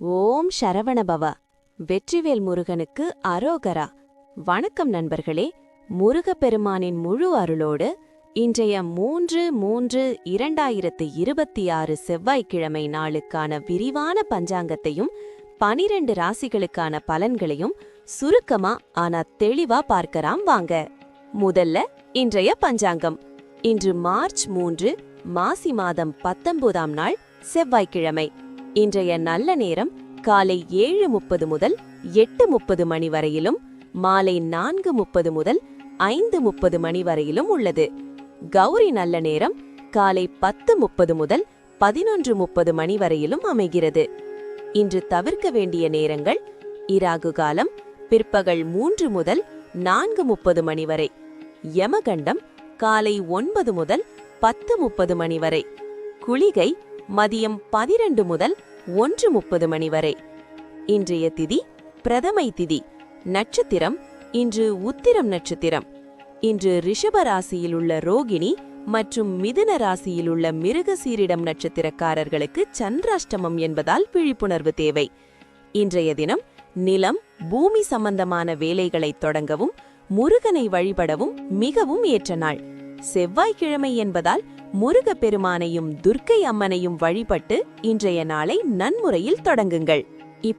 ஓம் சரவணபவ. வெற்றிவேல் முருகனுக்கு அரோகரா. வணக்கம் நண்பர்களே. முருகப்பெருமானின் முழு அருளோடு இன்றைய 3/3/2026 செவ்வாய்க்கிழமை நாளுக்கான விரிவான பஞ்சாங்கத்தையும் 12 ராசிகளுக்கான பலன்களையும் சுருக்கமா ஆனா தெளிவா பார்க்கலாம் வாங்க. முதல்ல இன்றைய பஞ்சாங்கம். இன்று மார்ச் 3 மாசி மாதம் 19ஆம் நாள் செவ்வாய்க்கிழமை. இன்றைய நல்ல நேரம் காலை 7:30 முதல் 8:30 மணி வரையிலும், மாலை 4:30 முதல் 5:30 மணி வரையிலும் உள்ளது. கௌரி நல்ல நேரம் காலை 10:30 முதல் 11:30 மணி வரையிலும் அமைகிறது. இன்று தவிர்க்க வேண்டிய நேரங்கள்: இராகு காலம் பிற்பகல் 3 முதல் 4:30 மணி வரை, யமகண்டம் காலை 9 முதல் 10:30 மணி வரை, குளிகை மதியம் 12 முதல் 1:30 மணி வரை. இன்றைய திதி பிரதமை திதி. நட்சத்திரம் இன்று உத்திரம் நட்சத்திரம். இன்று ரிஷப ராசியில் உள்ள ரோகிணி மற்றும் மிதுன ராசியில் உள்ள மிருகசீரிடம் நட்சத்திரக்காரர்களுக்கு சந்திராஷ்டமம் என்பதால் விழிப்புணர்வு தேவை. இன்றைய தினம் நிலம் பூமி சம்பந்தமான வேலைகளை தொடங்கவும் முருகனை வழிபடவும் மிகவும் ஏற்ற நாள். செவ்வாய்க்கிழமை என்பதால் முருகப்பெருமானையும் துர்க்கை அம்மனையும் வழிபட்டு இன்றைய நாளை நன்முறையில் தொடங்குங்கள்.